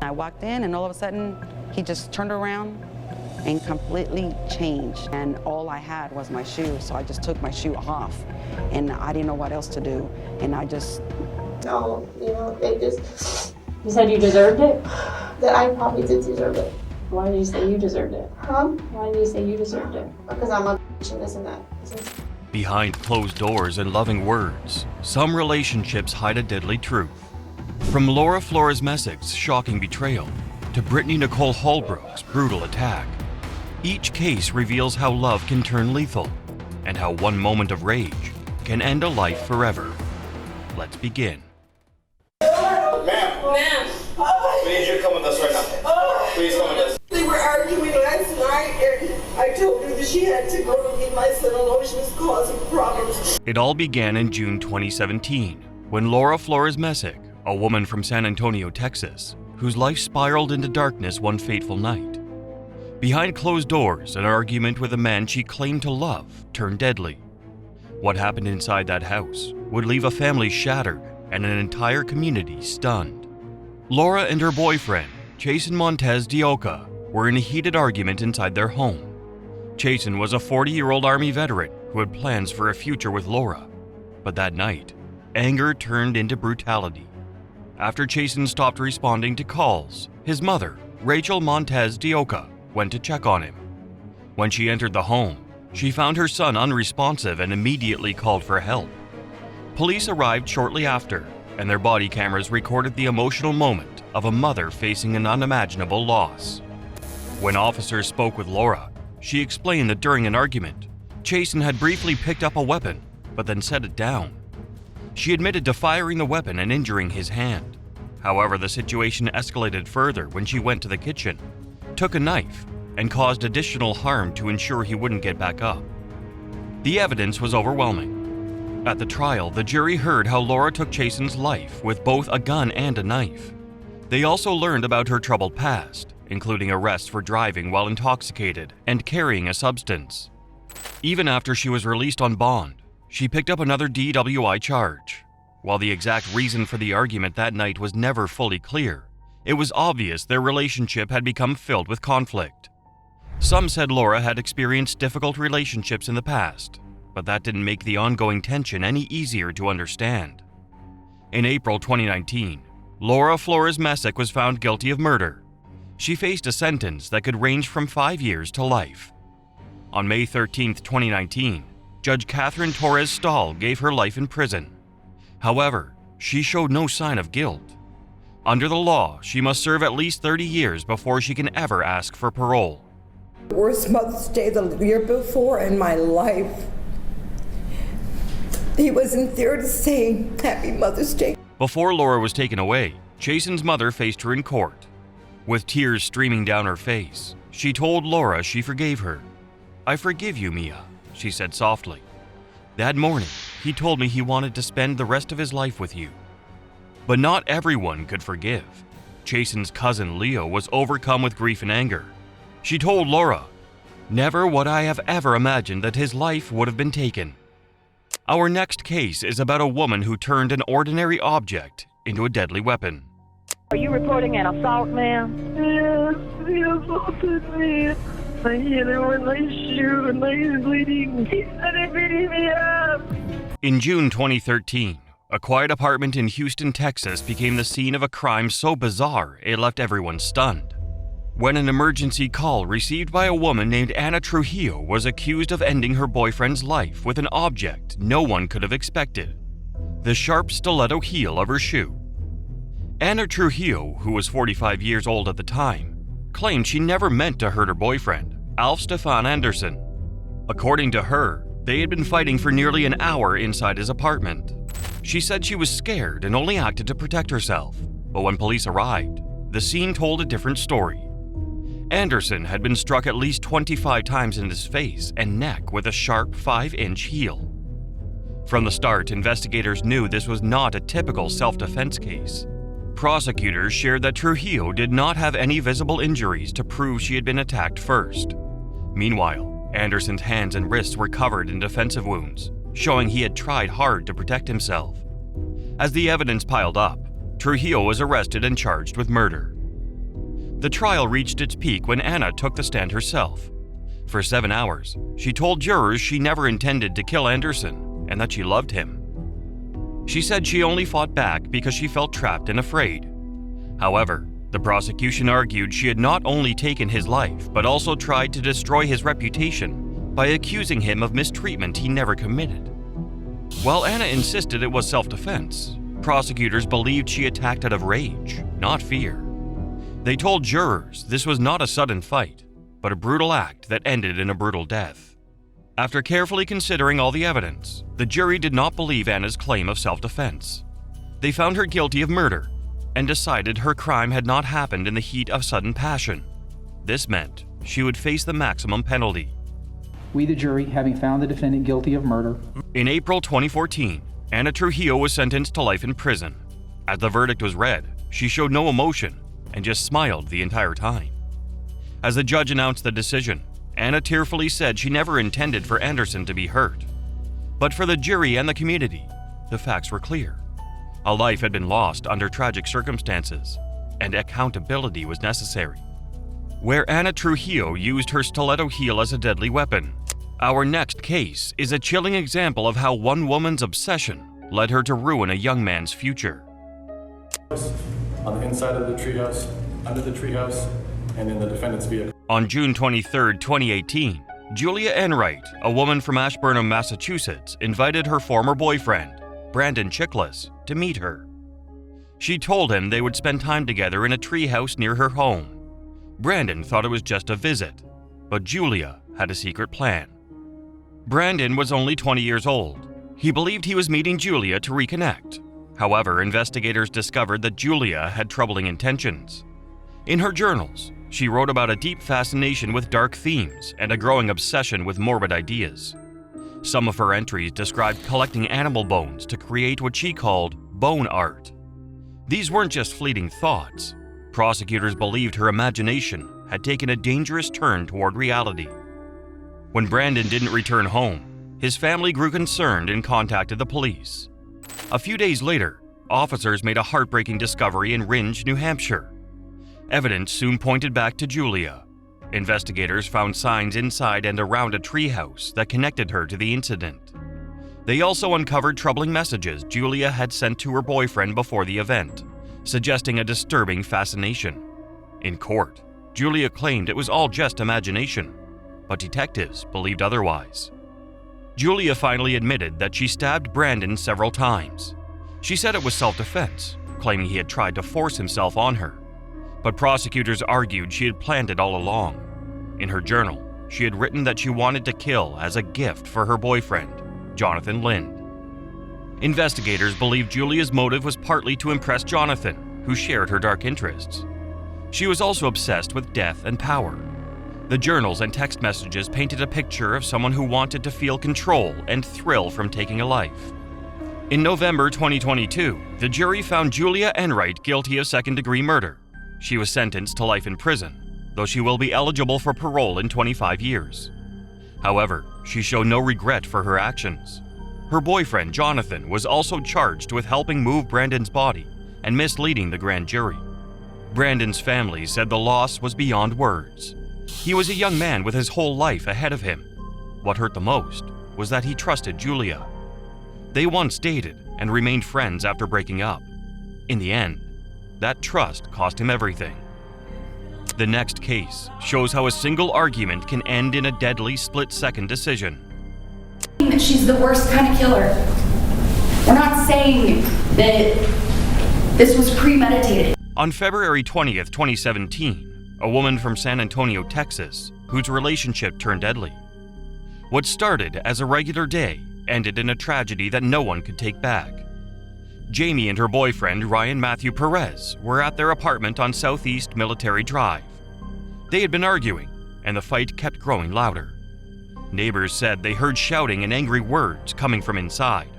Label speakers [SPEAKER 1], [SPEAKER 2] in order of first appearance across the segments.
[SPEAKER 1] I walked in and all of a sudden he just turned around and completely changed. And all I had was my shoe, so I just took my shoe off and I didn't know what else to do. And I just...
[SPEAKER 2] No, they just...
[SPEAKER 3] You said you deserved it?
[SPEAKER 2] That I probably did deserve it.
[SPEAKER 3] Why did you say you deserved it?
[SPEAKER 2] Huh?
[SPEAKER 3] Why did you say you deserved it?
[SPEAKER 2] Because I'm a bitch and this and that.
[SPEAKER 4] Behind closed doors and loving words, some relationships hide a deadly truth. From Laura Flores-Messick's shocking betrayal to Brittany Nicole Holbrook's brutal attack, each case reveals how love can turn lethal and how one moment of rage can end a life forever. Let's begin.
[SPEAKER 5] Ma'am, we need you to come with us right now. Please come with us.
[SPEAKER 6] They were arguing last night, and I told her that she had to go to get my son alone. She was causing problems.
[SPEAKER 4] It all began in June 2017 when Laura Flores-Messick, a woman from San Antonio, Texas, whose life spiraled into darkness one fateful night. Behind closed doors, an argument with a man she claimed to love turned deadly. What happened inside that house would leave a family shattered and an entire community stunned. Laura and her boyfriend, Jason Montez de Oca, were in a heated argument inside their home. Jason was a 40-year-old Army veteran who had plans for a future with Laura. But that night, anger turned into brutality. After Jason stopped responding to calls, his mother, Rachel Montez de Oca, went to check on him. When she entered the home, she found her son unresponsive and immediately called for help. Police arrived shortly after, and their body cameras recorded the emotional moment of a mother facing an unimaginable loss. When officers spoke with Laura, she explained that during an argument, Jason had briefly picked up a weapon, but then set it down. She admitted to firing the weapon and injuring his hand. However, the situation escalated further when she went to the kitchen, took a knife, and caused additional harm to ensure he wouldn't get back up. The evidence was overwhelming. At the trial, the jury heard how Laura took Jason's life with both a gun and a knife. They also learned about her troubled past, including arrests for driving while intoxicated and carrying a substance. Even after she was released on bond, she picked up another DWI charge. While the exact reason for the argument that night was never fully clear, it was obvious their relationship had become filled with conflict. Some said Laura had experienced difficult relationships in the past, but that didn't make the ongoing tension any easier to understand. In April 2019, Laura Flores-Messick was found guilty of murder. She faced a sentence that could range from 5 years to life. On May 13, 2019, Judge Catherine Torres Stahl gave her life in prison. However, she showed no sign of guilt. Under the law, she must serve at least 30 years before she can ever ask for parole.
[SPEAKER 7] Worst Mother's Day the year before in my life. He wasn't there to say Happy Mother's Day.
[SPEAKER 4] Before Laura was taken away, Jason's mother faced her in court. With tears streaming down her face, she told Laura she forgave her. "I forgive you, Mia," she said softly. "That morning, he told me he wanted to spend the rest of his life with you." But not everyone could forgive. Jason's cousin Leo was overcome with grief and anger. She told Laura, "Never would I have ever imagined that his life would have been taken." Our next case is about a woman who turned an ordinary object into a deadly weapon.
[SPEAKER 8] Are you reporting an assault, ma'am?
[SPEAKER 6] Yes, he assaulted me. I hit him with my shoe and he's bleeding. He started beating me up.
[SPEAKER 4] In June 2013, a quiet apartment in Houston, Texas became the scene of a crime so bizarre it left everyone stunned. When an emergency call received by a woman named Ana Trujillo was accused of ending her boyfriend's life with an object no one could have expected: the sharp stiletto heel of her shoe. Ana Trujillo, who was 45 years old at the time, claimed she never meant to hurt her boyfriend, Alf Stefan Anderson. According to her, they had been fighting for nearly an hour inside his apartment. She said she was scared and only acted to protect herself, but when police arrived, the scene told a different story. Anderson had been struck at least 25 times in his face and neck with a sharp 5-inch heel. From the start, investigators knew this was not a typical self-defense case. Prosecutors shared that Trujillo did not have any visible injuries to prove she had been attacked first. Meanwhile, Anderson's hands and wrists were covered in defensive wounds, showing he had tried hard to protect himself. As the evidence piled up, Trujillo was arrested and charged with murder. The trial reached its peak when Anna took the stand herself. For 7 hours, she told jurors she never intended to kill Anderson and that she loved him. She said she only fought back because she felt trapped and afraid. However, the prosecution argued she had not only taken his life, but also tried to destroy his reputation by accusing him of mistreatment he never committed. While Anna insisted it was self-defense, prosecutors believed she attacked out of rage, not fear. They told jurors this was not a sudden fight, but a brutal act that ended in a brutal death. After carefully considering all the evidence, the jury did not believe Anna's claim of self-defense. They found her guilty of murder and decided her crime had not happened in the heat of sudden passion. This meant she would face the maximum penalty.
[SPEAKER 9] We, the jury, having found the defendant guilty of murder.
[SPEAKER 4] In April 2014, Anna Trujillo was sentenced to life in prison. As the verdict was read, she showed no emotion and just smiled the entire time. As the judge announced the decision, Anna tearfully said she never intended for Anderson to be hurt. But for the jury and the community, the facts were clear. A life had been lost under tragic circumstances, and accountability was necessary. Where Anna Trujillo used her stiletto heel as a deadly weapon, our next case is a chilling example of how one woman's obsession led her to ruin a young man's future.
[SPEAKER 10] On the inside of the treehouse, under the treehouse, and in the defendant's vehicle.
[SPEAKER 4] On June 23, 2018, Julia Enright, a woman from Ashburnham, Massachusetts, invited her former boyfriend, Brandon Chickless, to meet her. She told him they would spend time together in a treehouse near her home. Brandon thought it was just a visit, but Julia had a secret plan. Brandon was only 20 years old. He believed he was meeting Julia to reconnect. However, investigators discovered that Julia had troubling intentions. In her journals, she wrote about a deep fascination with dark themes and a growing obsession with morbid ideas. Some of her entries described collecting animal bones to create what she called bone art. These weren't just fleeting thoughts. Prosecutors believed her imagination had taken a dangerous turn toward reality. When Brandon didn't return home, his family grew concerned and contacted the police. A few days later, officers made a heartbreaking discovery in Rindge, New Hampshire. Evidence soon pointed back to Julia. Investigators found signs inside and around a treehouse that connected her to the incident. They also uncovered troubling messages Julia had sent to her boyfriend before the event, suggesting a disturbing fascination. In court, Julia claimed it was all just imagination, but detectives believed otherwise. Julia finally admitted that she stabbed Brandon several times. She said it was self-defense, claiming he had tried to force himself on her. But prosecutors argued she had planned it all along. In her journal, she had written that she wanted to kill as a gift for her boyfriend, Jonathan Lind. Investigators believed Julia's motive was partly to impress Jonathan, who shared her dark interests. She was also obsessed with death and power. The journals and text messages painted a picture of someone who wanted to feel control and thrill from taking a life. In November 2022, the jury found Julia Enright guilty of second-degree murder. She was sentenced to life in prison, though she will be eligible for parole in 25 years. However, she showed no regret for her actions. Her boyfriend, Jonathan, was also charged with helping move Brandon's body and misleading the grand jury. Brandon's family said the loss was beyond words. He was a young man with his whole life ahead of him. What hurt the most was that he trusted Julia. They once dated and remained friends after breaking up. In the end, that trust cost him everything. The next case shows how a single argument can end in a deadly split-second decision.
[SPEAKER 11] That she's the worst kind of killer. We're not saying that this was premeditated.
[SPEAKER 4] On February 20th, 2017, a woman from San Antonio, Texas, whose relationship turned deadly. What started as a regular day ended in a tragedy that no one could take back. Jamie and her boyfriend, Ryan Matthew Perez, were at their apartment on Southeast Military Drive. They had been arguing, and the fight kept growing louder. Neighbors said they heard shouting and angry words coming from inside.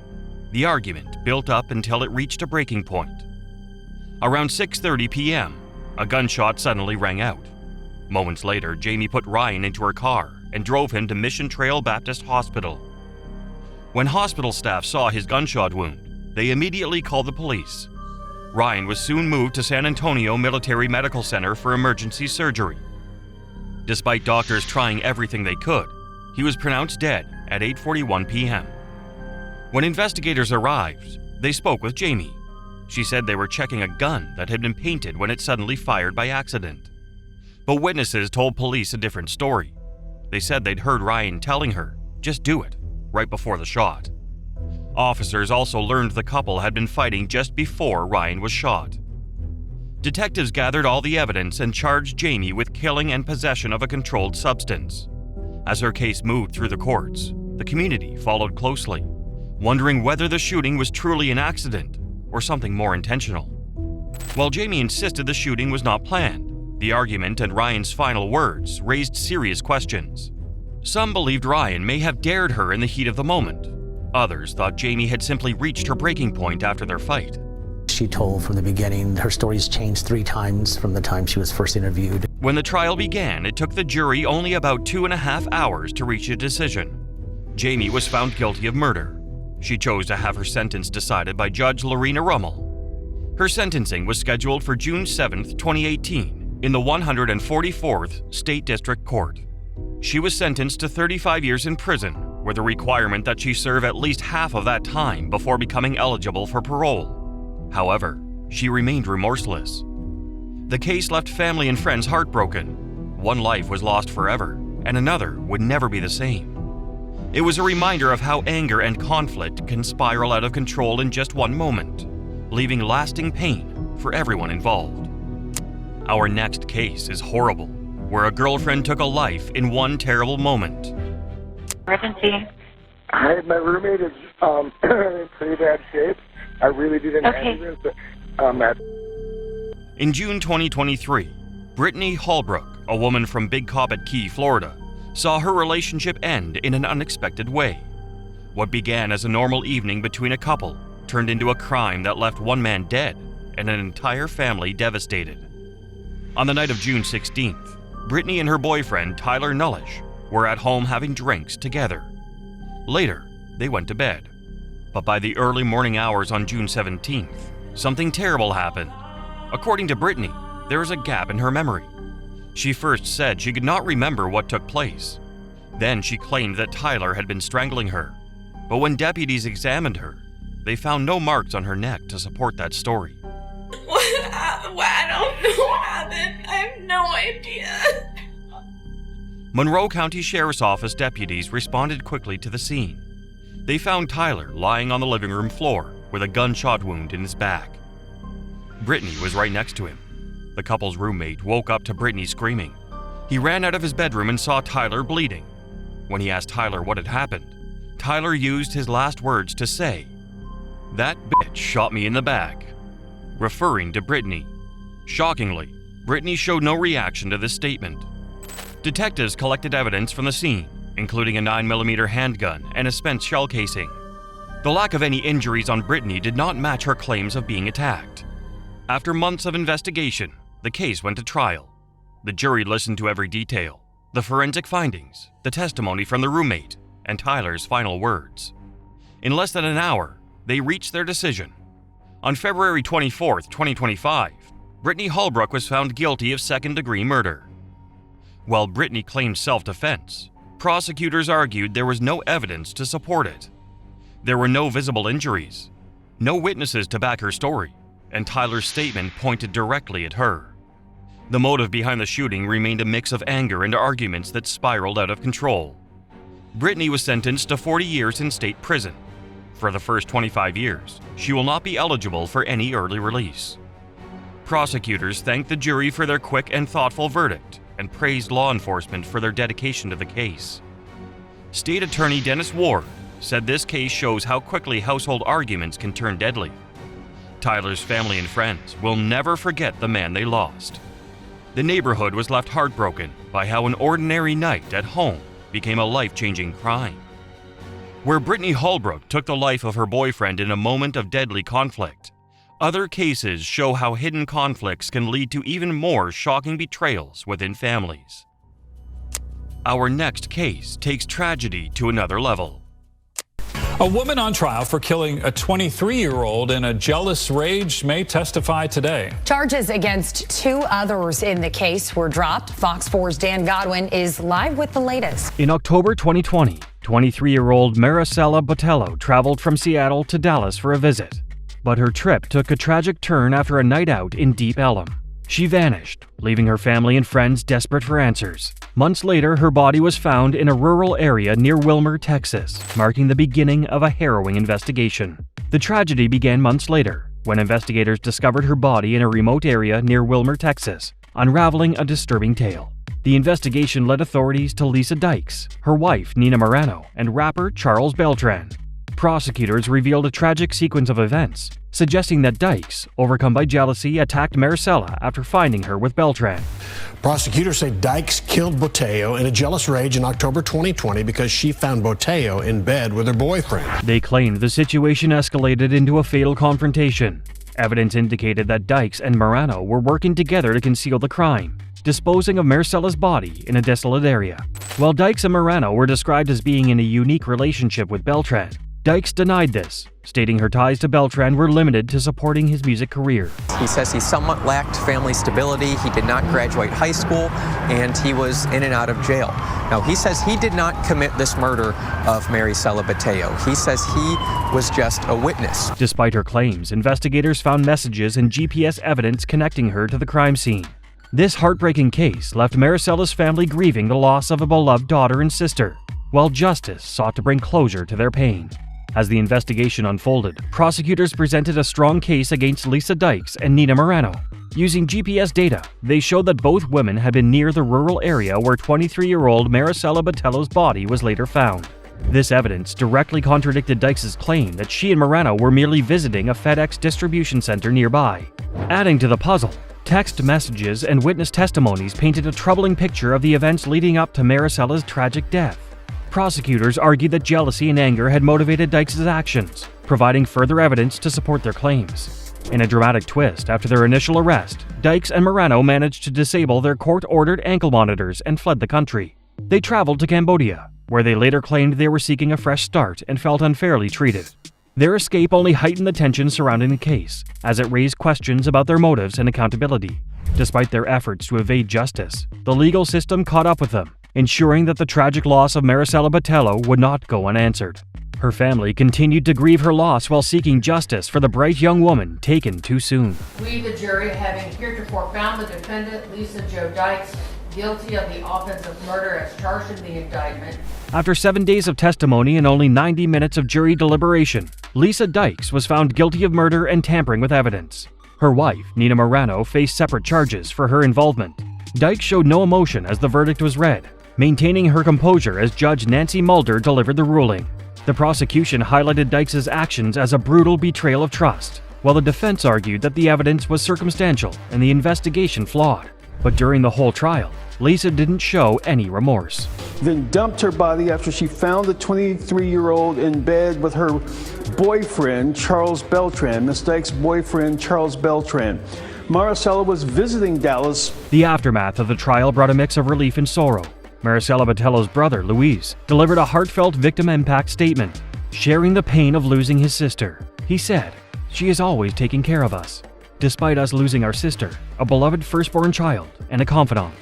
[SPEAKER 4] The argument built up until it reached a breaking point. Around 6:30 p.m., a gunshot suddenly rang out. Moments later, Jamie put Ryan into her car and drove him to Mission Trail Baptist Hospital. When hospital staff saw his gunshot wound, they immediately called the police. Ryan was soon moved to San Antonio Military Medical Center for emergency surgery. Despite doctors trying everything they could, he was pronounced dead at 8:41 p.m. When investigators arrived, they spoke with Jamie. She said they were checking a gun that had been painted when it suddenly fired by accident. But witnesses told police a different story. They said they'd heard Ryan telling her, "Just do it," right before the shot. Officers also learned the couple had been fighting just before Ryan was shot. Detectives gathered all the evidence and charged Jamie with killing and possession of a controlled substance. As her case moved through the courts, the community followed closely, wondering whether the shooting was truly an accident or something more intentional. While Jamie insisted the shooting was not planned, the argument and Ryan's final words raised serious questions. Some believed Ryan may have dared her in the heat of the moment. Others thought Jamie had simply reached her breaking point after their fight.
[SPEAKER 12] She told from the beginning her story's changed 3 times from the time she was first interviewed.
[SPEAKER 4] When the trial began, it took the jury only about 2.5 hours to reach a decision. Jamie was found guilty of murder. She chose to have her sentence decided by Judge Lorena Rummel. Her sentencing was scheduled for June 7, 2018, in the 144th State District Court. She was sentenced to 35 years in prison, with a requirement that she serve at least half of that time before becoming eligible for parole. However, she remained remorseless. The case left family and friends heartbroken. One life was lost forever, and another would never be the same. It was a reminder of how anger and conflict can spiral out of control in just one moment, leaving lasting pain for everyone involved. Our next case is horrible, where a girlfriend took a life in one terrible moment.
[SPEAKER 8] Emergency.
[SPEAKER 6] Hi, my roommate is in pretty bad shape. I really didn't
[SPEAKER 8] Okay.
[SPEAKER 4] In June 2023, Brittany Holbrook, a woman from Big Coppitt Key, Florida, saw her relationship end in an unexpected way. What began as a normal evening between a couple turned into a crime that left one man dead and an entire family devastated. On the night of June 16th, Brittany and her boyfriend, Tyler Nullish, were at home having drinks together. Later, they went to bed. But by the early morning hours on June 17th, something terrible happened. According to Brittany, there was a gap in her memory. She first said she could not remember what took place. Then she claimed that Tyler had been strangling her. But when deputies examined her, they found no marks on her neck to support that story.
[SPEAKER 13] I don't know what happened. I have no idea.
[SPEAKER 4] Monroe County Sheriff's Office deputies responded quickly to the scene. They found Tyler lying on the living room floor with a gunshot wound in his back. Brittany was right next to him. The couple's roommate woke up to Brittany screaming. He ran out of his bedroom and saw Tyler bleeding. When he asked Tyler what had happened, Tyler used his last words to say, "That bitch shot me in the back," referring to Brittany. Shockingly, Brittany showed no reaction to this statement. Detectives collected evidence from the scene, including a 9mm handgun and a spent shell casing. The lack of any injuries on Brittany did not match her claims of being attacked. After months of investigation, the case went to trial. The jury listened to every detail, the forensic findings, the testimony from the roommate, and Tyler's final words. In less than an hour, they reached their decision. On February 24, 2025, Brittany Holbrook was found guilty of second-degree murder. While Brittany claimed self-defense, prosecutors argued there was no evidence to support it. There were no visible injuries, no witnesses to back her story, and Tyler's statement pointed directly at her. The motive behind the shooting remained a mix of anger and arguments that spiraled out of control. Brittany was sentenced to 40 years in state prison. For the first 25 years, she will not be eligible for any early release. Prosecutors thanked the jury for their quick and thoughtful verdict and praised law enforcement for their dedication to the case. State Attorney Dennis Ward said this case shows how quickly household arguments can turn deadly. Tyler's family and friends will never forget the man they lost. The neighborhood was left heartbroken by how an ordinary night at home became a life-changing crime. Where Brittany Holbrook took the life of her boyfriend in a moment of deadly conflict, other cases show how hidden conflicts can lead to even more shocking betrayals within families. Our next case takes tragedy to another level.
[SPEAKER 14] A woman on trial for killing a 23-year-old in a jealous rage may testify today.
[SPEAKER 15] Charges against 2 others in the case were dropped. Fox 4's Dan Godwin is live with the latest.
[SPEAKER 4] In October 2020, 23-year-old Maricela Botello traveled from Seattle to Dallas for a visit. But her trip took a tragic turn after a night out in Deep Ellum. She vanished, leaving her family and friends desperate for answers. Months later, her body was found in a rural area near Wilmer, Texas, marking the beginning of a harrowing investigation. The tragedy began months later, when investigators discovered her body in a remote area near Wilmer, Texas, unraveling a disturbing tale. The investigation led authorities to Lisa Dykes, her wife Nina Morano, and rapper Charles Beltran. Prosecutors revealed a tragic sequence of events, suggesting that Dykes, overcome by jealousy, attacked Maricela after finding her with Beltran.
[SPEAKER 16] Prosecutors say Dykes killed Botello in a jealous rage in October 2020 because she found Botello in bed with her boyfriend.
[SPEAKER 4] They claimed the situation escalated into a fatal confrontation. Evidence indicated that Dykes and Morano were working together to conceal the crime, disposing of Maricela's body in a desolate area. While Dykes and Morano were described as being in a unique relationship with Beltran, Dykes denied this, stating her ties to Beltran were limited to supporting his music career.
[SPEAKER 17] He says he somewhat lacked family stability, he did not graduate high school, and he was in and out of jail. Now, he says he did not commit this murder of Maricela Botello. He says he was just a witness.
[SPEAKER 4] Despite her claims, investigators found messages and GPS evidence connecting her to the crime scene. This heartbreaking case left Maricela's family grieving the loss of a beloved daughter and sister, while justice sought to bring closure to their pain. As the investigation unfolded, prosecutors presented a strong case against Lisa Dykes and Nina Morano. Using GPS data, they showed that both women had been near the rural area where 23-year-old Maricela Botello's body was later found. This evidence directly contradicted Dykes' claim that she and Morano were merely visiting a FedEx distribution center nearby. Adding to the puzzle, text messages and witness testimonies painted a troubling picture of the events leading up to Maricela's tragic death. Prosecutors argued that jealousy and anger had motivated Dykes' actions, providing further evidence to support their claims. In a dramatic twist, after their initial arrest, Dykes and Morano managed to disable their court-ordered ankle monitors and fled the country. They traveled to Cambodia, where they later claimed they were seeking a fresh start and felt unfairly treated. Their escape only heightened the tension surrounding the case, as it raised questions about their motives and accountability. Despite their efforts to evade justice, the legal system caught up with them, ensuring that the tragic loss of Maricela Botello would not go unanswered. Her family continued to grieve her loss while seeking justice for the bright young woman taken too soon.
[SPEAKER 18] We, the jury, having heretofore found the defendant, Lisa Jo Dykes, guilty of the offense of murder as charged in the indictment.
[SPEAKER 4] After 7 days of testimony and only 90 minutes of jury deliberation, Lisa Dykes was found guilty of murder and tampering with evidence. Her wife, Nina Morano, faced separate charges for her involvement. Dykes showed no emotion as the verdict was read, maintaining her composure as Judge Nancy Mulder delivered the ruling. The prosecution highlighted Dykes' actions as a brutal betrayal of trust, while the defense argued that the evidence was circumstantial and the investigation flawed. But during the whole trial, Lisa didn't show any remorse.
[SPEAKER 19] Then dumped her body after she found the 23-year-old in bed with her boyfriend, Charles Beltran, Ms. Dykes' boyfriend, Charles Beltran. Maricela was visiting Dallas.
[SPEAKER 4] The aftermath of the trial brought a mix of relief and sorrow. Maricela Botello's brother, Luis, delivered a heartfelt victim impact statement, sharing the pain of losing his sister. He said, "She is always taking care of us, despite us losing our sister, a beloved firstborn child, and a confidant."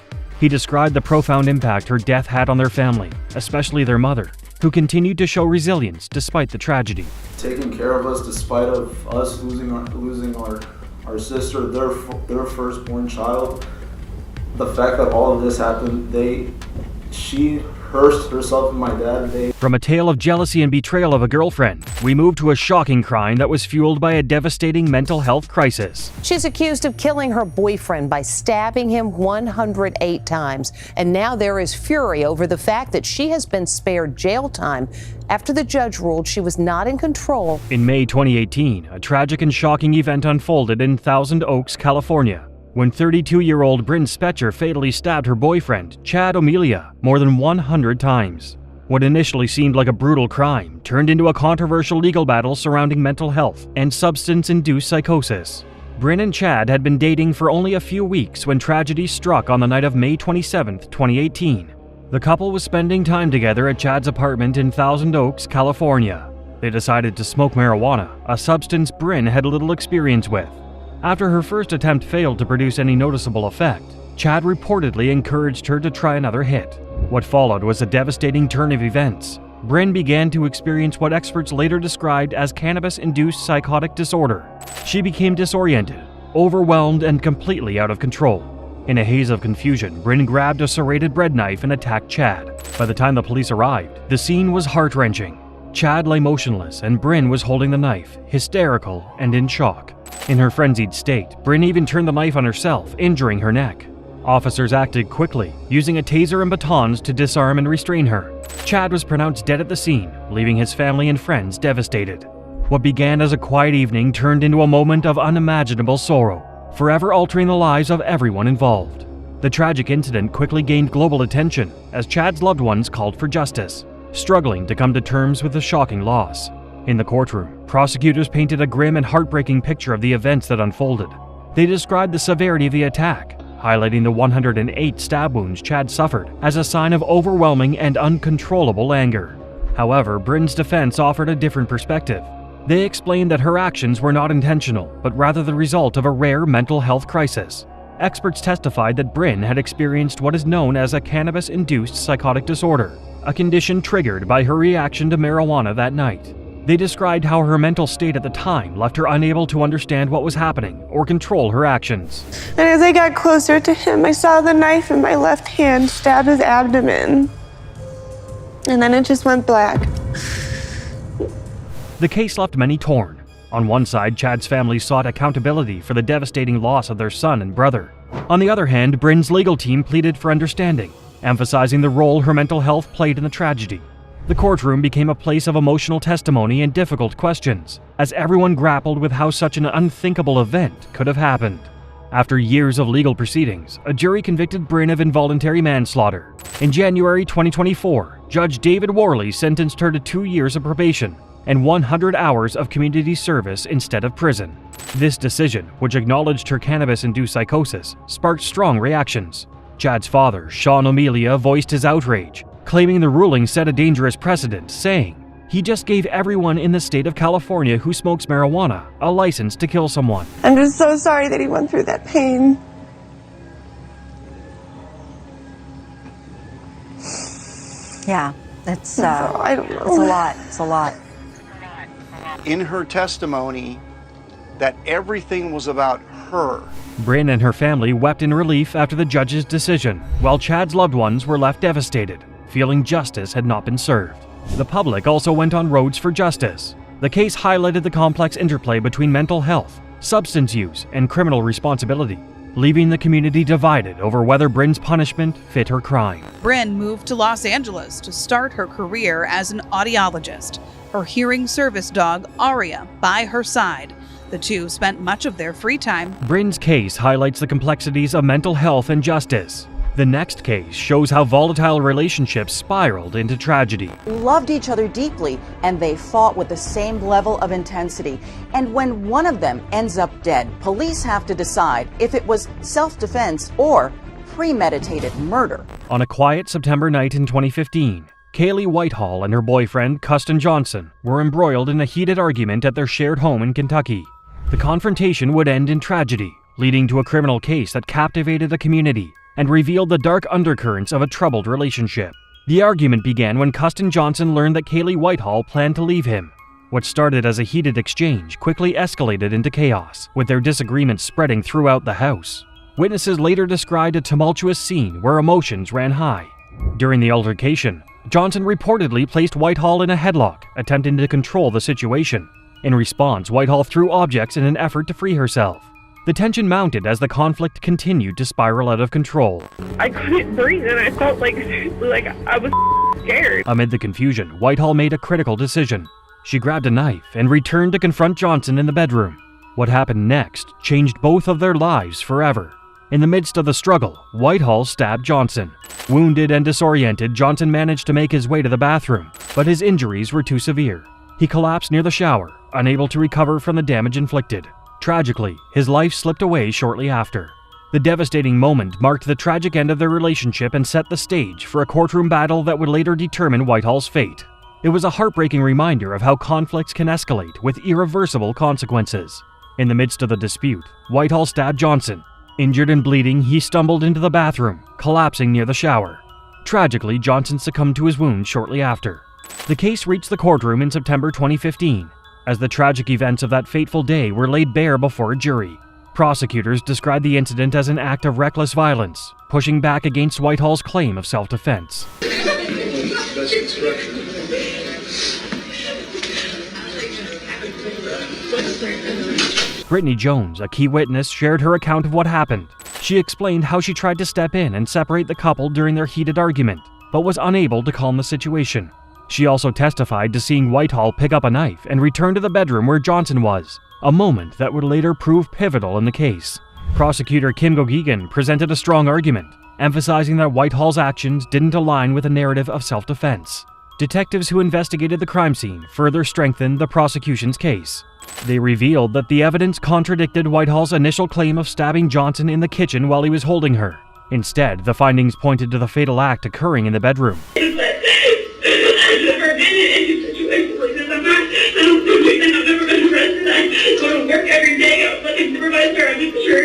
[SPEAKER 4] He described the profound impact her death had on their family, especially their mother, who continued to show resilience despite the tragedy.
[SPEAKER 20] Taking care of us despite of us losing our sister, their firstborn child. The fact that all of this happened, she hurt herself and my dad.
[SPEAKER 4] From a tale of jealousy and betrayal of a girlfriend, we move to a shocking crime that was fueled by a devastating mental health crisis.
[SPEAKER 21] She's accused of killing her boyfriend by stabbing him 108 times. And now there is fury over the fact that she has been spared jail time after the judge ruled she was not in control.
[SPEAKER 4] In May 2018, a tragic and shocking event unfolded in Thousand Oaks, California, when 32-year-old Bryn Spetcher fatally stabbed her boyfriend, Chad O'Melia, more than 100 times. What initially seemed like a brutal crime turned into a controversial legal battle surrounding mental health and substance-induced psychosis. Bryn and Chad had been dating for only a few weeks when tragedy struck on the night of May 27, 2018. The couple was spending time together at Chad's apartment in Thousand Oaks, California. they decided to smoke marijuana, a substance Bryn had little experience with. After her first attempt failed to produce any noticeable effect, Chad reportedly encouraged her to try another hit. What followed was a devastating turn of events. Bryn began to experience what experts later described as cannabis-induced psychotic disorder. She became disoriented, overwhelmed, and completely out of control. In a haze of confusion, Bryn grabbed a serrated bread knife and attacked Chad. By the time the police arrived, the scene was heart-wrenching. Chad lay motionless, and Bryn was holding the knife, hysterical and in shock. In her frenzied state, Bryn even turned the knife on herself, injuring her neck. Officers acted quickly, using a taser and batons to disarm and restrain her. Chad was pronounced dead at the scene, leaving his family and friends devastated. What began as a quiet evening turned into a moment of unimaginable sorrow, forever altering the lives of everyone involved. The tragic incident quickly gained global attention as Chad's loved ones called for justice, struggling to come to terms with the shocking loss. In the courtroom, prosecutors painted a grim and heartbreaking picture of the events that unfolded. They described the severity of the attack, highlighting the 108 stab wounds Chad suffered as a sign of overwhelming and uncontrollable anger. However, Bryn's defense offered a different perspective. They explained that her actions were not intentional, but rather the result of a rare mental health crisis. Experts testified that Bryn had experienced what is known as a cannabis-induced psychotic disorder, a condition triggered by her reaction to marijuana that night. They described how her mental state at the time left her unable to understand what was happening or control her actions.
[SPEAKER 1] And as I got closer to him, I saw the knife in my left hand stab his abdomen. And then it just went black.
[SPEAKER 4] The case left many torn. On one side, Chad's family sought accountability for the devastating loss of their son and brother. On the other hand, Bryn's legal team pleaded for understanding, emphasizing the role her mental health played in the tragedy. The courtroom became a place of emotional testimony and difficult questions, as everyone grappled with how such an unthinkable event could have happened. After years of legal proceedings, a jury convicted Bryn of involuntary manslaughter. In January 2024, Judge David Worley sentenced her to 2 years of probation and 100 hours of community service instead of prison. This decision, which acknowledged her cannabis-induced psychosis, sparked strong reactions. Chad's father, Sean O'Melia, voiced his outrage, claiming the ruling set a dangerous precedent, saying, "He just gave everyone in the state of California who smokes marijuana a license to kill someone."
[SPEAKER 1] I'm just so sorry that he went through that pain.
[SPEAKER 22] Yeah, it's
[SPEAKER 1] I don't know.
[SPEAKER 22] It's a lot. It's a lot.
[SPEAKER 23] In her testimony, that everything was about her.
[SPEAKER 4] Bryn and her family wept in relief after the judge's decision, while Chad's loved ones were left devastated, feeling justice had not been served. The public also went on roads for justice. The case highlighted the complex interplay between mental health, substance use, and criminal responsibility, leaving the community divided over whether Bryn's punishment fit her crime.
[SPEAKER 24] Bryn moved to Los Angeles to start her career as an audiologist, her hearing service dog, Aria, by her side. The two spent much of their free time.
[SPEAKER 4] Bryn's case highlights the complexities of mental health and justice. The next case shows how volatile relationships spiraled into tragedy.
[SPEAKER 22] They loved each other deeply, and they fought with the same level of intensity. And when one of them ends up dead, police have to decide if it was self-defense or premeditated murder.
[SPEAKER 4] On a quiet September night in 2015, Kaylee Whitehall and her boyfriend, Custon Johnson, were embroiled in a heated argument at their shared home in Kentucky. The confrontation would end in tragedy, leading to a criminal case that captivated the community and revealed the dark undercurrents of a troubled relationship. The argument began when Custon Johnson learned that Kaylee Whitehall planned to leave him. What started as a heated exchange quickly escalated into chaos, with their disagreements spreading throughout the house. Witnesses later described a tumultuous scene where emotions ran high. During the altercation, Johnson reportedly placed Whitehall in a headlock, attempting to control the situation. In response, Whitehall threw objects in an effort to free herself. The tension mounted as the conflict continued to spiral out of control.
[SPEAKER 1] I couldn't breathe and I felt like I was scared.
[SPEAKER 4] Amid the confusion, Whitehall made a critical decision. She grabbed a knife and returned to confront Johnson in the bedroom. What happened next changed both of their lives forever. In the midst of the struggle, Whitehall stabbed Johnson. Wounded and disoriented, Johnson managed to make his way to the bathroom, but his injuries were too severe. He collapsed near the shower, unable to recover from the damage inflicted. Tragically, his life slipped away shortly after. The devastating moment marked the tragic end of their relationship and set the stage for a courtroom battle that would later determine Whitehall's fate. It was a heartbreaking reminder of how conflicts can escalate with irreversible consequences. In the midst of the dispute, Whitehall stabbed Johnson. Injured and bleeding, he stumbled into the bathroom, collapsing near the shower. Tragically, Johnson succumbed to his wounds shortly after. The case reached the courtroom in September 2015, as the tragic events of that fateful day were laid bare before a jury. Prosecutors described the incident as an act of reckless violence, pushing back against Whitehall's claim of self-defense. Brittany Jones, a key witness, shared her account of what happened. She explained how she tried to step in and separate the couple during their heated argument, but was unable to calm the situation. She also testified to seeing Whitehall pick up a knife and return to the bedroom where Johnson was, a moment that would later prove pivotal in the case. Prosecutor Kim Gogegan presented a strong argument, emphasizing that Whitehall's actions didn't align with a narrative of self-defense. Detectives who investigated the crime scene further strengthened the prosecution's case. They revealed that the evidence contradicted Whitehall's initial claim of stabbing Johnson in the kitchen while he was holding her. Instead, the findings pointed to the fatal act occurring in the bedroom.
[SPEAKER 13] I've never been in any situation like this. I don't do anything. I've never been arrested. I go to work every day. I'm like a supervisor. I make sure,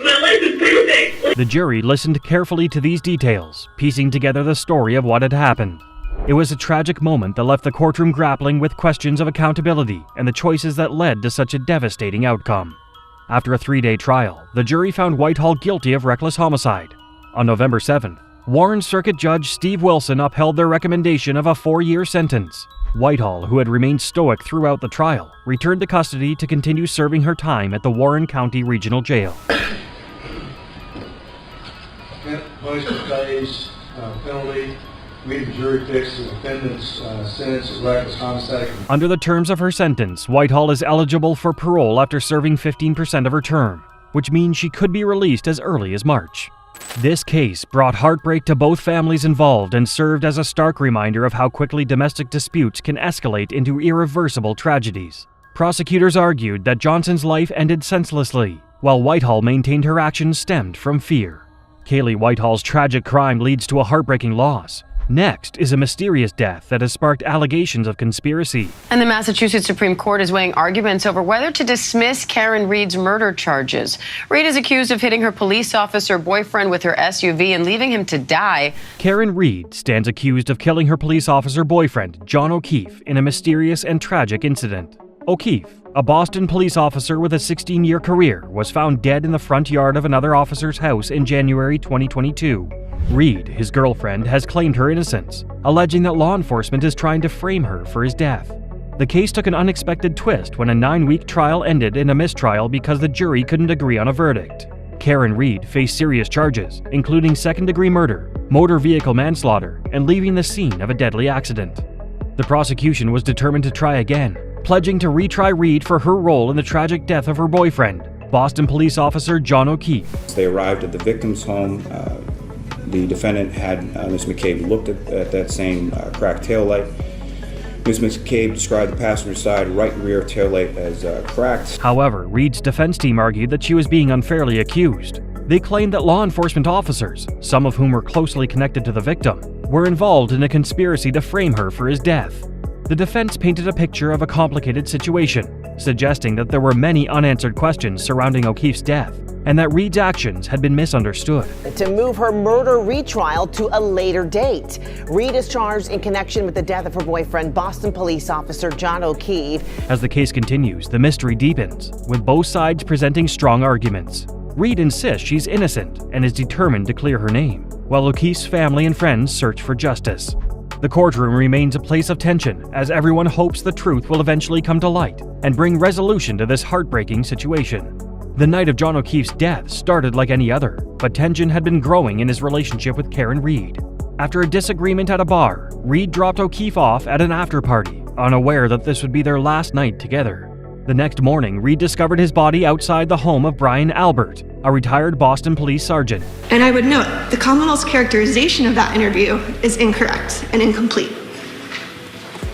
[SPEAKER 13] my life is perfect.
[SPEAKER 4] The jury listened carefully to these details, piecing together the story of what had happened. It was a tragic moment that left the courtroom grappling with questions of accountability and the choices that led to such a devastating outcome. After a 3-day trial, the jury found Whitehall guilty of reckless homicide. On November 7th, Warren Circuit Judge Steve Wilson upheld their recommendation of a 4-year sentence. Whitehall, who had remained stoic throughout the trial, returned to custody to continue serving her time at the Warren County Regional Jail.
[SPEAKER 2] Motion pays penalty. We, the jury, fix the defendant's sentence of reckless homicide.
[SPEAKER 4] Under the terms of her sentence, Whitehall is eligible for parole after serving 15% of her term, which means she could be released as early as March. This case brought heartbreak to both families involved and served as a stark reminder of how quickly domestic disputes can escalate into irreversible tragedies. Prosecutors argued that Johnson's life ended senselessly, while Whitehall maintained her actions stemmed from fear. Kaylee Whitehall's tragic crime leads to a heartbreaking loss. Next is a mysterious death that has sparked allegations of conspiracy.
[SPEAKER 3] And the Massachusetts Supreme Court is weighing arguments over whether to dismiss Karen Reed's murder charges. Reed is accused of hitting her police officer boyfriend with her SUV and leaving him to die.
[SPEAKER 4] Karen Reed stands accused of killing her police officer boyfriend, John O'Keefe, in a mysterious and tragic incident. O'Keefe, a Boston police officer with a 16-year career, was found dead in the front yard of another officer's house in January 2022. Reed, his girlfriend, has claimed her innocence, alleging that law enforcement is trying to frame her for his death. The case took an unexpected twist when a 9-week trial ended in a mistrial because the jury couldn't agree on a verdict. Karen Reed faced serious charges, including second-degree murder, motor vehicle manslaughter, and leaving the scene of a deadly accident. The prosecution was determined to try again, pledging to retry Reed for her role in the tragic death of her boyfriend, Boston police officer John O'Keefe.
[SPEAKER 5] They arrived at the victim's home. The defendant had Ms. McCabe looked at that same cracked taillight. Ms. McCabe described the passenger side right rear taillight as cracked.
[SPEAKER 4] However, Reed's defense team argued that she was being unfairly accused. They claimed that law enforcement officers, some of whom were closely connected to the victim, were involved in a conspiracy to frame her for his death. The defense painted a picture of a complicated situation, suggesting that there were many unanswered questions surrounding O'Keefe's death, and that Reed's actions had been misunderstood.
[SPEAKER 7] To move her murder retrial to a later date. Reed is charged in connection with the death of her boyfriend, Boston police officer John O'Keefe.
[SPEAKER 4] As the case continues, the mystery deepens, with both sides presenting strong arguments. Reed insists she's innocent and is determined to clear her name, while O'Keefe's family and friends search for justice. The courtroom remains a place of tension as everyone hopes the truth will eventually come to light and bring resolution to this heartbreaking situation. The night of John O'Keefe's death started like any other, but tension had been growing in his relationship with Karen Reed. After a disagreement at a bar, Reed dropped O'Keefe off at an after-party, unaware that this would be their last night together. The next morning, Reed discovered his body outside the home of Brian Albert, a retired Boston police sergeant.
[SPEAKER 1] And I would note, the Commonwealth's characterization of that interview is incorrect and incomplete.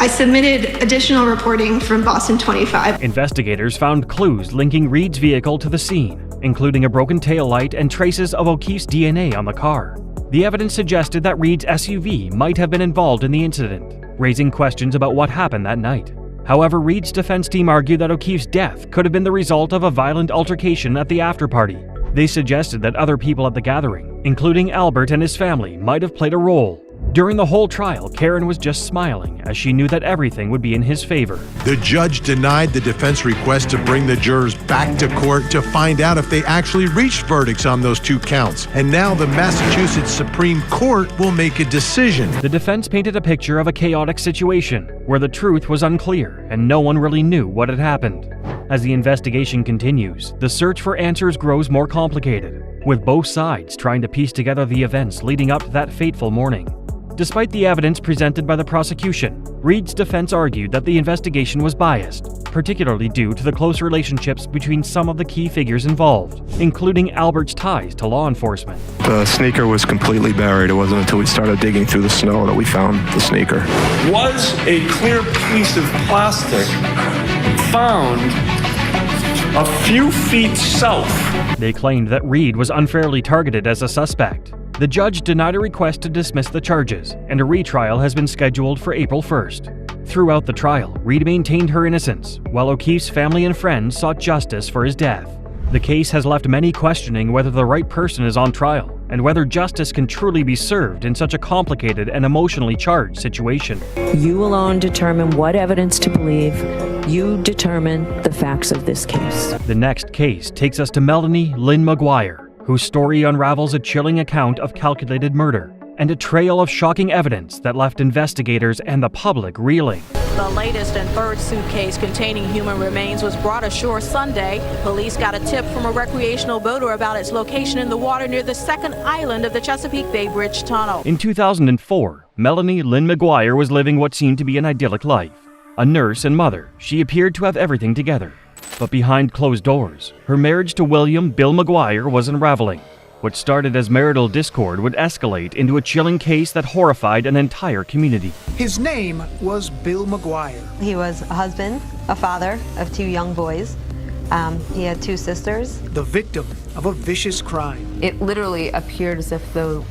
[SPEAKER 1] I submitted additional reporting from Boston 25.
[SPEAKER 4] Investigators found clues linking Reed's vehicle to the scene, including a broken taillight and traces of O'Keefe's DNA on the car. The evidence suggested that Reed's SUV might have been involved in the incident. raising questions about what happened that night. However, Reed's defense team argued that O'Keefe's death could have been the result of a violent altercation at the after-party. They suggested that other people at the gathering, including Albert and his family, might have played a role. During the whole trial, Karen was just smiling as she knew that everything would be in his favor.
[SPEAKER 9] The judge denied the defense request to bring the jurors back to court to find out if they actually reached verdicts on those 2 counts. And now the Massachusetts Supreme Court will make a decision.
[SPEAKER 4] The defense painted a picture of a chaotic situation where the truth was unclear and no one really knew what had happened. As the investigation continues, the search for answers grows more complicated, with both sides trying to piece together the events leading up to that fateful morning. Despite the evidence presented by the prosecution, Reed's defense argued that the investigation was biased, particularly due to the close relationships between some of the key figures involved, including Albert's ties to law enforcement.
[SPEAKER 10] The sneaker was completely buried. It wasn't until we started digging through the snow that we found the sneaker.
[SPEAKER 11] Was a clear piece of plastic found a few feet south?
[SPEAKER 4] They claimed that Reed was unfairly targeted as a suspect. The judge denied a request to dismiss the charges, and a retrial has been scheduled for April 1st. Throughout the trial, Reed maintained her innocence, while O'Keefe's family and friends sought justice for his death. The case has left many questioning whether the right person is on trial, and whether justice can truly be served in such a complicated and emotionally charged situation.
[SPEAKER 12] You alone determine what evidence to believe. You determine the facts of this case.
[SPEAKER 4] The next case takes us to Melanie Lynn McGuire, whose story unravels a chilling account of calculated murder and a trail of shocking evidence that left investigators and the public reeling.
[SPEAKER 25] The latest and third suitcase containing human remains was brought ashore Sunday. Police got a tip from a recreational boater about its location in the water near the second island of the Chesapeake Bay Bridge Tunnel.
[SPEAKER 4] In 2004, Melanie Lynn McGuire was living what seemed to be an idyllic life. A nurse and mother, she appeared to have everything together. But behind closed doors, her marriage to William Bill McGuire was unraveling. What started as marital discord would escalate into a chilling case that horrified an entire community.
[SPEAKER 26] His name was Bill McGuire.
[SPEAKER 27] He was a husband, a father of 2 young boys. He had 2 sisters.
[SPEAKER 26] The victim of a vicious crime.
[SPEAKER 28] It literally appeared as if though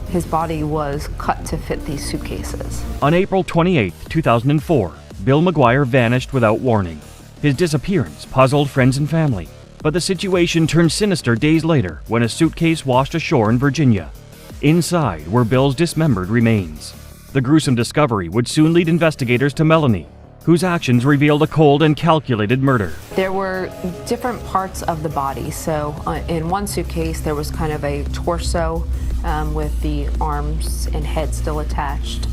[SPEAKER 28] his body was cut to fit these suitcases.
[SPEAKER 4] On April 28, 2004, Bill McGuire vanished without warning. His disappearance puzzled friends and family, but the situation turned sinister days later when a suitcase washed ashore in Virginia. Inside were Bill's dismembered remains. The gruesome discovery would soon lead investigators to Melanie, whose actions revealed a cold and calculated murder.
[SPEAKER 28] There were different parts of the body. So in one suitcase, there was kind of a torso with the arms and head still attached.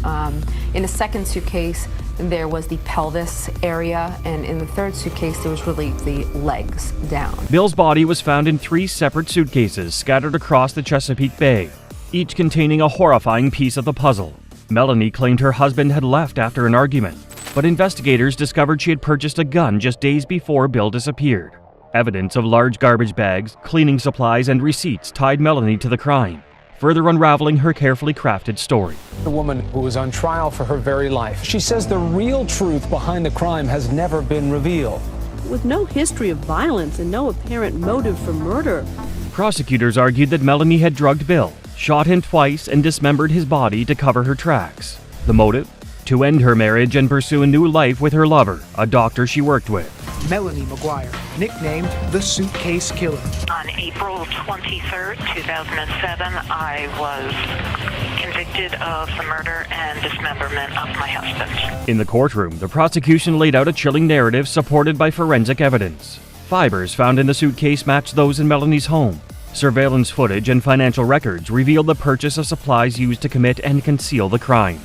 [SPEAKER 28] In the second suitcase, there was the pelvis area, and in the third suitcase, there was really the legs down.
[SPEAKER 4] Bill's body was found in 3 separate suitcases scattered across the Chesapeake Bay, each containing a horrifying piece of the puzzle. Melanie claimed her husband had left after an argument, but investigators discovered she had purchased a gun just days before Bill disappeared. Evidence of large garbage bags, cleaning supplies, and receipts tied Melanie to the crime, further unraveling her carefully crafted story.
[SPEAKER 29] The woman who was on trial for her very life. She says the real truth behind the crime has never been revealed.
[SPEAKER 30] With no history of violence and no apparent motive for murder.
[SPEAKER 4] Prosecutors argued that Melanie had drugged Bill, shot him twice, and dismembered his body to cover her tracks. The motive? To end her marriage and pursue a new life with her lover, a doctor she worked with.
[SPEAKER 26] Melanie McGuire, nicknamed the Suitcase Killer.
[SPEAKER 8] On April 23rd, 2007, I was convicted of the murder and dismemberment of my husband.
[SPEAKER 4] In the courtroom, the prosecution laid out a chilling narrative supported by forensic evidence. Fibers found in the suitcase matched those in Melanie's home. Surveillance footage and financial records revealed the purchase of supplies used to commit and conceal the crime.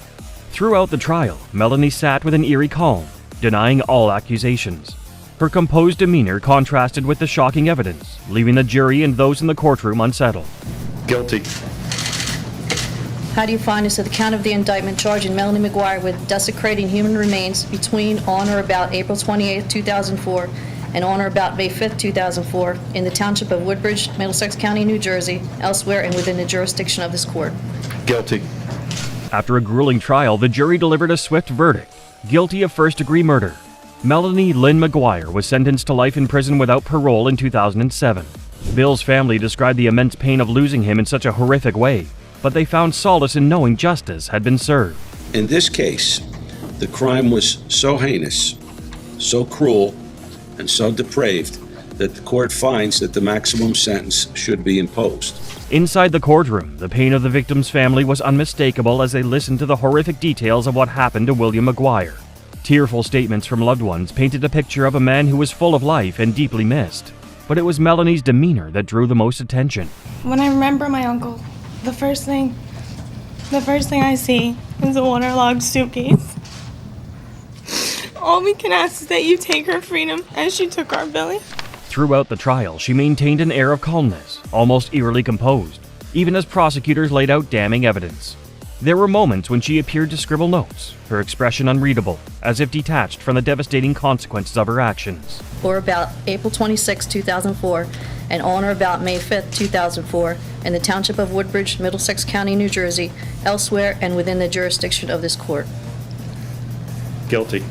[SPEAKER 4] Throughout the trial, Melanie sat with an eerie calm, denying all accusations. Her composed demeanor contrasted with the shocking evidence, leaving the jury and those in the courtroom unsettled.
[SPEAKER 10] Guilty.
[SPEAKER 31] How do you find as to the count of the indictment charging Melanie McGuire with desecrating human remains between on or about April 28, 2004 and on or about May 5, 2004 in the township of Woodbridge, Middlesex County, New Jersey, elsewhere and within the jurisdiction of this court?
[SPEAKER 10] Guilty.
[SPEAKER 4] After a grueling trial, the jury delivered a swift verdict, guilty of first-degree murder. Melanie Lynn McGuire was sentenced to life in prison without parole in 2007. Bill's family described the immense pain of losing him in such a horrific way, but they found solace in knowing justice had been served.
[SPEAKER 6] In this case, the crime was so heinous, so cruel, and so depraved that the court finds that the maximum sentence should be imposed.
[SPEAKER 4] Inside the courtroom, the pain of the victim's family was unmistakable as they listened to the horrific details of what happened to William McGuire. Tearful statements from loved ones painted a picture of a man who was full of life and deeply missed. But it was Melanie's demeanor that drew the most attention.
[SPEAKER 14] When I remember my uncle, the first thing I see is a waterlogged suitcase. All we can ask is that you take her freedom as she took our Billy.
[SPEAKER 4] Throughout the trial, she maintained an air of calmness, almost eerily composed, even as prosecutors laid out damning evidence. There were moments when she appeared to scribble notes, her expression unreadable, as if detached from the devastating consequences of her actions.
[SPEAKER 31] Or about April 26, 2004, and on or about May 5, 2004, in the township of Woodbridge, Middlesex County, New Jersey, elsewhere and within the jurisdiction of this court.
[SPEAKER 11] Guilty.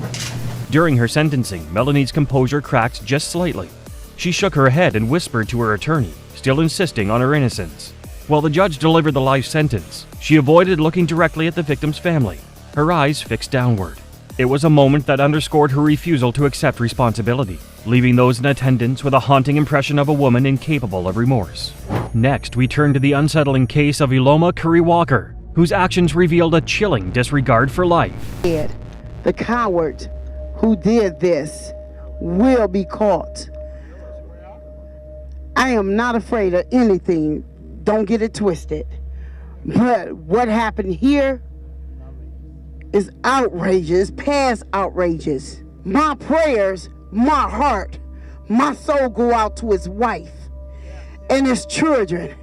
[SPEAKER 4] During her sentencing, Melanie's composure cracked just slightly. She shook her head and whispered to her attorney, still insisting on her innocence. While the judge delivered the life sentence, she avoided looking directly at the victim's family, her eyes fixed downward. It was a moment that underscored her refusal to accept responsibility, leaving those in attendance with a haunting impression of a woman incapable of remorse. Next, we turn to the unsettling case of Iloma Curry Walker, whose actions revealed a chilling disregard for life.
[SPEAKER 15] The coward who did this will be caught. I am not afraid of anything. Don't get it twisted. But what happened here is outrageous, past outrageous. My prayers, my heart, my soul go out to his wife and his children.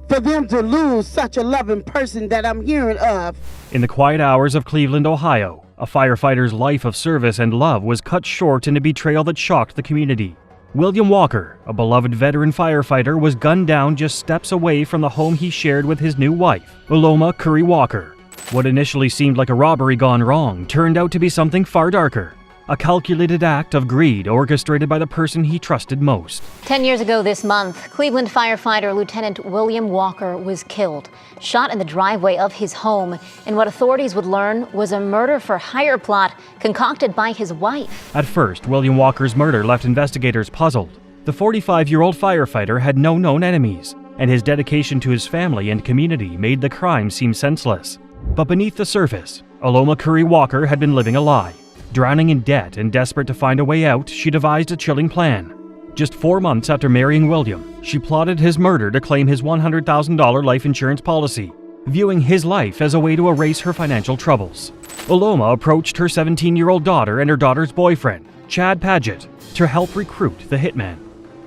[SPEAKER 15] For them to lose such a loving person that I'm hearing of.
[SPEAKER 4] In the quiet hours of Cleveland, Ohio, a firefighter's life of service and love was cut short in a betrayal that shocked the community. William Walker, a beloved veteran firefighter, was gunned down just steps away from the home he shared with his new wife, Iloma Curry Walker. What initially seemed like a robbery gone wrong turned out to be something far darker. A calculated act of greed orchestrated by the person he trusted most.
[SPEAKER 16] 10 years ago this month, Cleveland firefighter Lieutenant William Walker was killed, shot in the driveway of his home in what authorities would learn was a murder-for-hire plot concocted by his wife.
[SPEAKER 4] At first, William Walker's murder left investigators puzzled. The 45-year-old firefighter had no known enemies, and his dedication to his family and community made the crime seem senseless. But beneath the surface, Iloma Curry Walker had been living a lie. Drowning in debt and desperate to find a way out, she devised a chilling plan. Just 4 months after marrying William, she plotted his murder to claim his $100,000 life insurance policy, viewing his life as a way to erase her financial troubles. Iloma approached her 17-year-old daughter and her daughter's boyfriend, Chad Paget, to help recruit the hitman.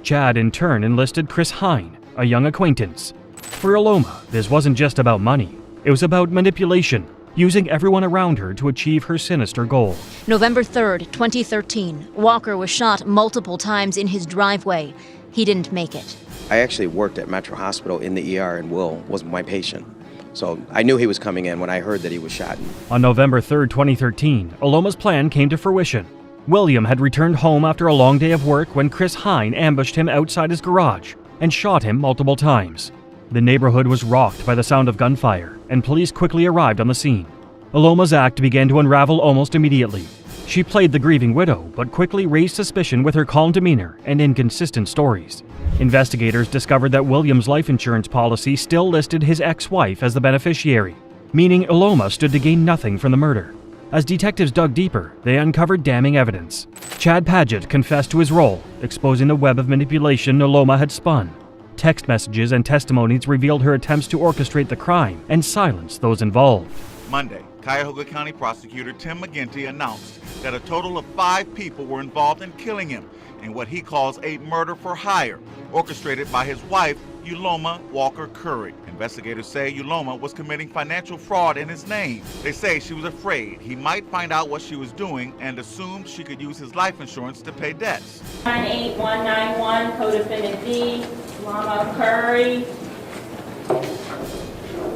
[SPEAKER 4] Chad in turn enlisted Chris Hine, a young acquaintance. For Iloma, this wasn't just about money. It was about manipulation, using everyone around her to achieve her sinister goal.
[SPEAKER 16] November 3rd, 2013, Walker was shot multiple times in his driveway. He didn't make it.
[SPEAKER 17] I actually worked at Metro Hospital in the ER, and Will was my patient. So I knew he was coming in when I heard that he was shot.
[SPEAKER 4] On November 3rd, 2013, Iloma's plan came to fruition. William had returned home after a long day of work when Chris Hine ambushed him outside his garage and shot him multiple times. The neighborhood was rocked by the sound of gunfire, and police quickly arrived on the scene. Iloma's act began to unravel almost immediately. She played the grieving widow, but quickly raised suspicion with her calm demeanor and inconsistent stories. Investigators discovered that William's life insurance policy still listed his ex-wife as the beneficiary, meaning Iloma stood to gain nothing from the murder. As detectives dug deeper, they uncovered damning evidence. Chad Paget confessed to his role, exposing the web of manipulation Iloma had spun. Text messages and testimonies revealed her attempts to orchestrate the crime and silence those involved.
[SPEAKER 18] Monday, Cuyahoga County Prosecutor Tim McGinty announced that a total of 5 people were involved in killing him in what he calls a murder for hire, orchestrated by his wife, Iloma Walker Curry. Investigators say Iloma was committing financial fraud in his name. They say she was afraid he might find out what she was doing and assumed she could use his life insurance to pay debts.
[SPEAKER 19] 98191, co-defendant D, Iloma Curry.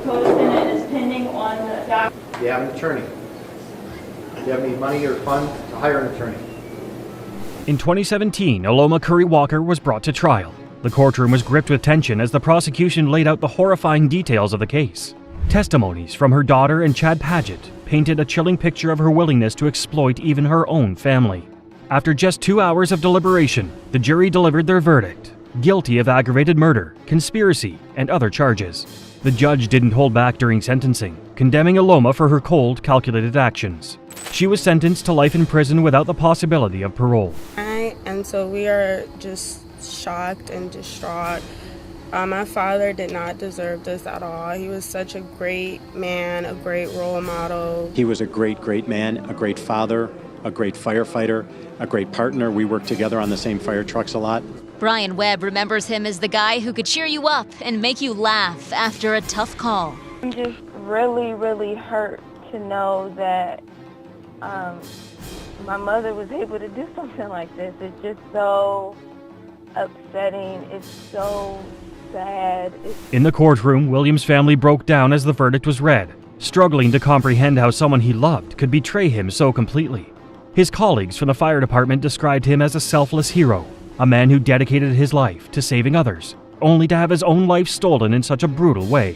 [SPEAKER 19] Co-defendant is pending on the docket.
[SPEAKER 20] Do you have an attorney? Do you have any money or funds to hire an attorney?
[SPEAKER 4] In 2017, Iloma Curry Walker was brought to trial. The courtroom was gripped with tension as the prosecution laid out the horrifying details of the case. Testimonies from her daughter and Chad Paget painted a chilling picture of her willingness to exploit even her own family. After just 2 hours of deliberation, the jury delivered their verdict: guilty of aggravated murder, conspiracy, and other charges. The judge didn't hold back during sentencing, condemning Iloma for her cold, calculated actions. She was sentenced to life in prison without the possibility of parole.
[SPEAKER 14] And so we are just shocked and distraught. My father did not deserve this at all. He was such a great man, a great role model.
[SPEAKER 1] He was a great, great man, a great father, a great firefighter, a great partner. We worked together on the same fire trucks a lot.
[SPEAKER 16] Brian Webb remembers him as the guy who could cheer you up and make you laugh after a tough call.
[SPEAKER 2] I'm just really, really hurt to know that my mother was able to do something like this. It's just so upsetting. It's so sad.
[SPEAKER 4] In the courtroom, William's family broke down as the verdict was read, struggling to comprehend how someone he loved could betray him so completely. His colleagues from the fire department described him as a selfless hero, a man who dedicated his life to saving others, only to have his own life stolen in such a brutal way.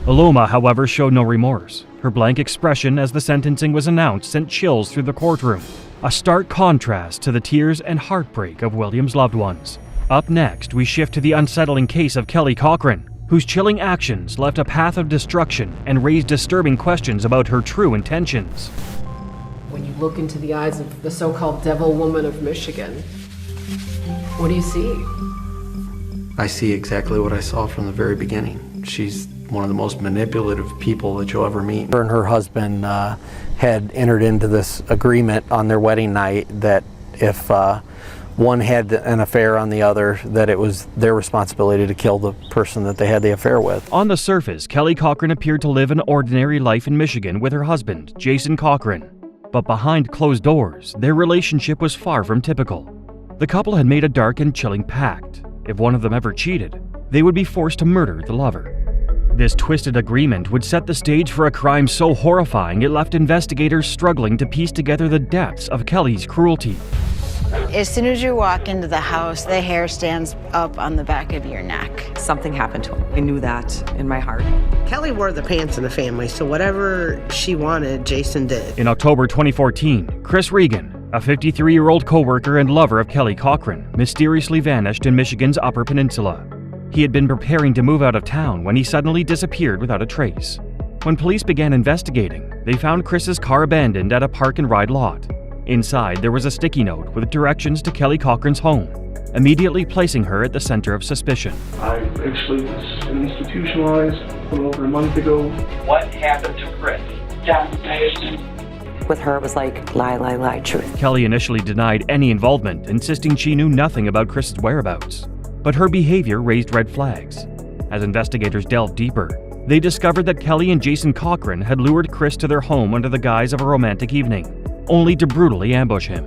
[SPEAKER 4] Iloma, however, showed no remorse. Her blank expression as the sentencing was announced sent chills through the courtroom, a stark contrast to the tears and heartbreak of William's loved ones. Up next, we shift to the unsettling case of Kelly Cochran, whose chilling actions left a path of destruction and raised disturbing questions about her true intentions.
[SPEAKER 3] When you look into the eyes of the so-called devil woman of Michigan, what do you see?
[SPEAKER 5] I see exactly what I saw from the very beginning. She's one of the most manipulative people that you'll ever meet.
[SPEAKER 7] Her and her husband had entered into this agreement on their wedding night that if one had an affair on the other, that it was their responsibility to kill the person that they had the affair with.
[SPEAKER 4] On the surface, Kelly Cochran appeared to live an ordinary life in Michigan with her husband, Jason Cochran. But behind closed doors, their relationship was far from typical. The couple had made a dark and chilling pact. If one of them ever cheated, they would be forced to murder the lover. This twisted agreement would set the stage for a crime so horrifying it left investigators struggling to piece together the depths of Kelly's cruelty.
[SPEAKER 9] As soon as you walk into the house, the hair stands up on the back of your neck.
[SPEAKER 13] Something happened to him. I knew that in my heart.
[SPEAKER 21] Kelly wore the pants in the family, so whatever she wanted, Jason did.
[SPEAKER 4] In October 2014, Chris Regan, a 53-year-old co-worker and lover of Kelly Cochran, mysteriously vanished in Michigan's Upper Peninsula. He had been preparing to move out of town when he suddenly disappeared without a trace. When police began investigating, they found Chris's car abandoned at a park-and-ride lot. Inside, there was a sticky note with directions to Kelly Cochran's home, immediately placing her at the center of suspicion.
[SPEAKER 22] I actually was institutionalized a little over a month ago.
[SPEAKER 23] What happened to Chris?
[SPEAKER 13] With her, it was like lie, truth.
[SPEAKER 4] Kelly initially denied any involvement, insisting she knew nothing about Chris's whereabouts. But her behavior raised red flags. As investigators delved deeper, they discovered that Kelly and Jason Cochran had lured Chris to their home under the guise of a romantic evening, only to brutally ambush him.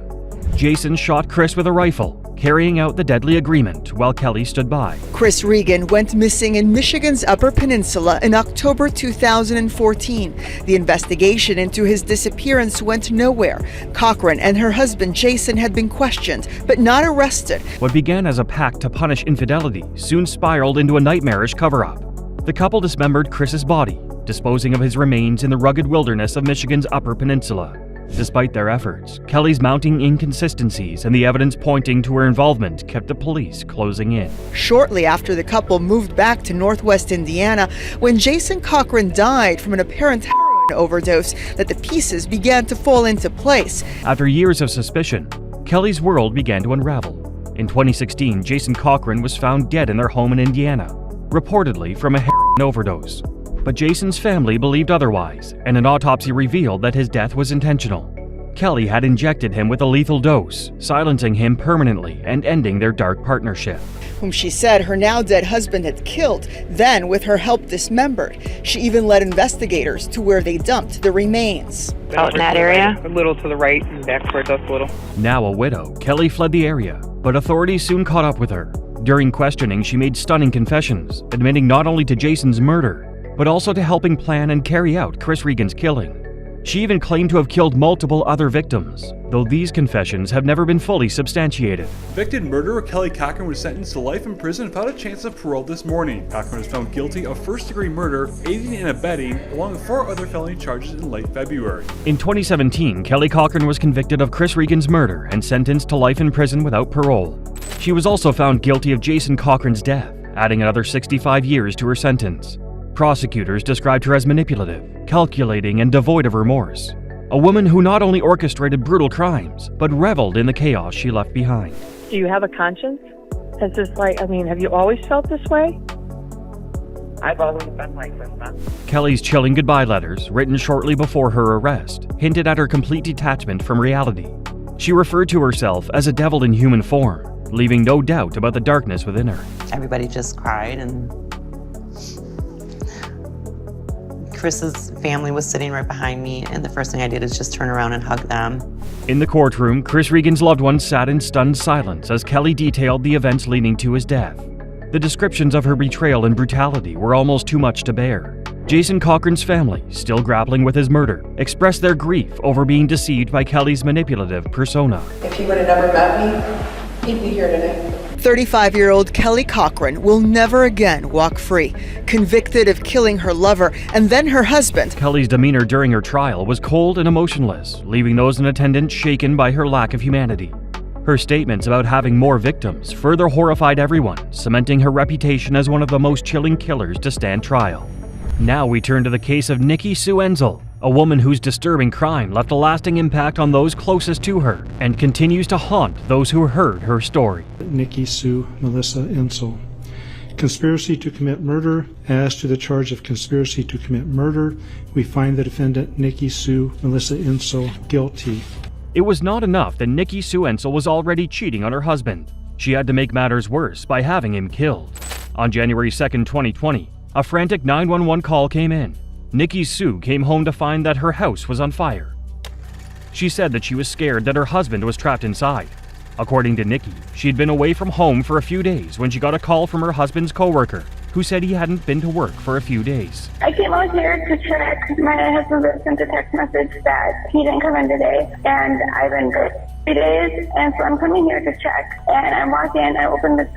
[SPEAKER 4] Jason shot Chris with a rifle, carrying out the deadly agreement while Kelly stood by.
[SPEAKER 24] Chris Regan went missing in Michigan's Upper Peninsula in October 2014. The investigation into his disappearance went nowhere. Cochran and her husband Jason had been questioned, but not arrested.
[SPEAKER 4] What began as a pact to punish infidelity soon spiraled into a nightmarish cover-up. The couple dismembered Chris's body, disposing of his remains in the rugged wilderness of Michigan's Upper Peninsula. Despite their efforts, Kelly's mounting inconsistencies and the evidence pointing to her involvement kept the police closing in.
[SPEAKER 24] Shortly after the couple moved back to Northwest Indiana, when Jason Cochran died from an apparent heroin overdose, that the pieces began to fall into place.
[SPEAKER 4] After years of suspicion, Kelly's world began to unravel. In 2016, Jason Cochran was found dead in their home in Indiana, reportedly from a heroin overdose. But Jason's family believed otherwise, and an autopsy revealed that his death was intentional. Kelly had injected him with a lethal dose, silencing him permanently and ending their dark partnership.
[SPEAKER 24] Whom she said her now dead husband had killed, then with her help dismembered. She even led investigators to where they dumped the remains.
[SPEAKER 32] Out in that area? A little to the right and back towards us a little.
[SPEAKER 4] Now a widow, Kelly fled the area, but authorities soon caught up with her. During questioning, she made stunning confessions, admitting not only to Jason's murder, but also to helping plan and carry out Chris Regan's killing. She even claimed to have killed multiple other victims, though these confessions have never been fully substantiated.
[SPEAKER 6] Convicted murderer Kelly Cochran was sentenced to life in prison without a chance of parole this morning. Cochran was found guilty of first-degree murder, aiding and abetting, along with 4 other felony charges in late February.
[SPEAKER 4] In 2017, Kelly Cochran was convicted of Chris Regan's murder and sentenced to life in prison without parole. She was also found guilty of Jason Cochran's death, adding another 65 years to her sentence. Prosecutors described her as manipulative, calculating, and devoid of remorse. A woman who not only orchestrated brutal crimes, but reveled in the chaos she left behind.
[SPEAKER 8] Do you have a conscience? It's just like, have you always felt this way?
[SPEAKER 13] I've always been like this, man.
[SPEAKER 4] Kelly's chilling goodbye letters, written shortly before her arrest, hinted at her complete detachment from reality. She referred to herself as a devil in human form, leaving no doubt about the darkness within her.
[SPEAKER 13] Everybody just cried, and Chris's family was sitting right behind me, and the first thing I did is just turn around and hug them.
[SPEAKER 4] In the courtroom, Chris Regan's loved ones sat in stunned silence as Kelly detailed the events leading to his death. The descriptions of her betrayal and brutality were almost too much to bear. Jason Cochran's family, still grappling with his murder, expressed their grief over being deceived by Kelly's manipulative persona.
[SPEAKER 3] If he would have never met me, he'd be here today.
[SPEAKER 24] 35-year-old Kelly Cochran will never again walk free, convicted of killing her lover and then her husband.
[SPEAKER 4] Kelly's demeanor during her trial was cold and emotionless, leaving those in attendance shaken by her lack of humanity. Her statements about having more victims further horrified everyone, cementing her reputation as one of the most chilling killers to stand trial. Now we turn to the case of Nikki Sue Ensel, a woman whose disturbing crime left a lasting impact on those closest to her and continues to haunt those who heard her story.
[SPEAKER 10] Nikki Sue Melissa Ensel. Conspiracy to commit murder. As to the charge of conspiracy to commit murder, we find the defendant Nikki Sue Melissa Ensel guilty.
[SPEAKER 4] It was not enough that Nikki Sue Ensel was already cheating on her husband. She had to make matters worse by having him killed. On January 2nd, 2020, a frantic 911 call came in. Nikki Sue came home to find that her house was on fire. She said that she was scared that her husband was trapped inside. According to Nikki, she'd been away from home for a few days when she got a call from her husband's coworker, who said he hadn't been to work for a few days.
[SPEAKER 2] I came out here to check. My husband sent a text message that he didn't come in today, and I've been good 3 days, and so I'm coming here to check. And I walk in, I open the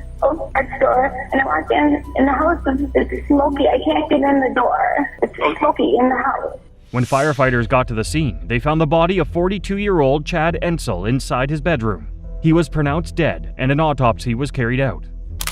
[SPEAKER 2] door, and I walk in the house is smoky. I can't get in the door. It's so smoky in the house.
[SPEAKER 4] When firefighters got to the scene, they found the body of 42-year-old Chad Ensel inside his bedroom. He was pronounced dead, and an autopsy was carried out.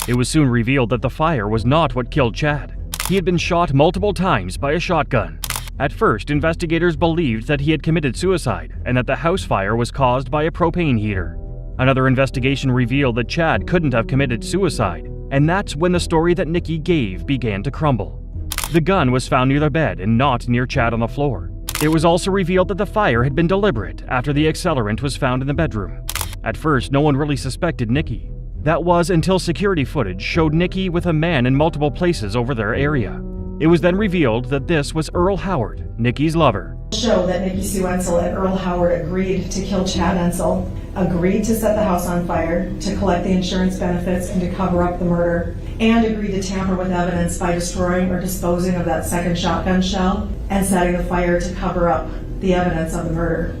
[SPEAKER 4] It was soon revealed that the fire was not what killed Chad. He had been shot multiple times by a shotgun. At first, investigators believed that he had committed suicide and that the house fire was caused by a propane heater. Another investigation revealed that Chad couldn't have committed suicide, and that's when the story that Nikki gave began to crumble. The gun was found near the bed and not near Chad on the floor. It was also revealed that the fire had been deliberate after the accelerant was found in the bedroom. At first, no one really suspected Nikki. That was until security footage showed Nikki with a man in multiple places over their area. It was then revealed that this was Earl Howard, Nikki's lover.
[SPEAKER 11] Show that Nikki Sue Ensel and Earl Howard agreed to kill Chad Ensel, agreed to set the house on fire, to collect the insurance benefits and to cover up the murder, and agreed to tamper with evidence by destroying or disposing of that second shotgun shell and setting the fire to cover up the evidence of the murder.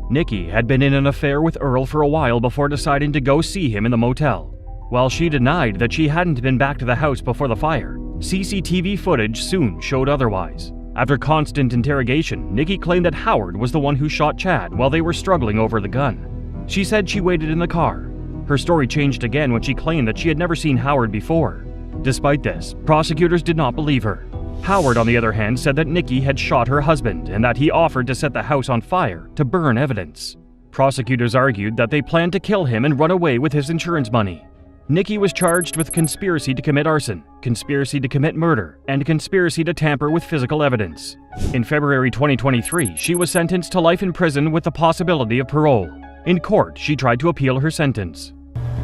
[SPEAKER 4] Nikki had been in an affair with Earl for a while before deciding to go see him in the motel. While she denied that she hadn't been back to the house before the fire, CCTV footage soon showed otherwise. After constant interrogation, Nikki claimed that Howard was the one who shot Chad while they were struggling over the gun. She said she waited in the car. Her story changed again when she claimed that she had never seen Howard before. Despite this, prosecutors did not believe her. Howard, on the other hand, said that Nikki had shot her husband and that he offered to set the house on fire to burn evidence. Prosecutors argued that they planned to kill him and run away with his insurance money. Nikki was charged with conspiracy to commit arson, conspiracy to commit murder, and conspiracy to tamper with physical evidence. In February 2023, she was sentenced to life in prison with the possibility of parole. In court, she tried to appeal her sentence.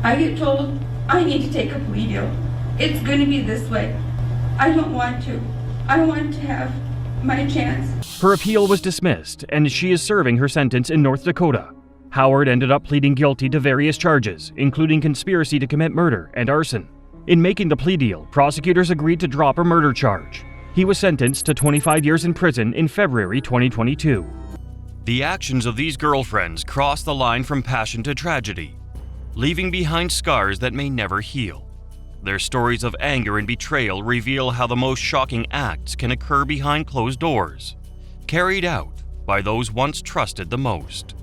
[SPEAKER 12] I get told I need to take a plea deal. It's going to be this way. I don't want to. I want to have my chance.
[SPEAKER 4] Her appeal was dismissed, and she is serving her sentence in North Dakota. Howard ended up pleading guilty to various charges, including conspiracy to commit murder and arson. In making the plea deal, prosecutors agreed to drop a murder charge. He was sentenced to 25 years in prison in February 2022. The actions of these girlfriends cross the line from passion to tragedy, leaving behind scars that may never heal. Their stories of anger and betrayal reveal how the most shocking acts can occur behind closed doors, carried out by those once trusted the most.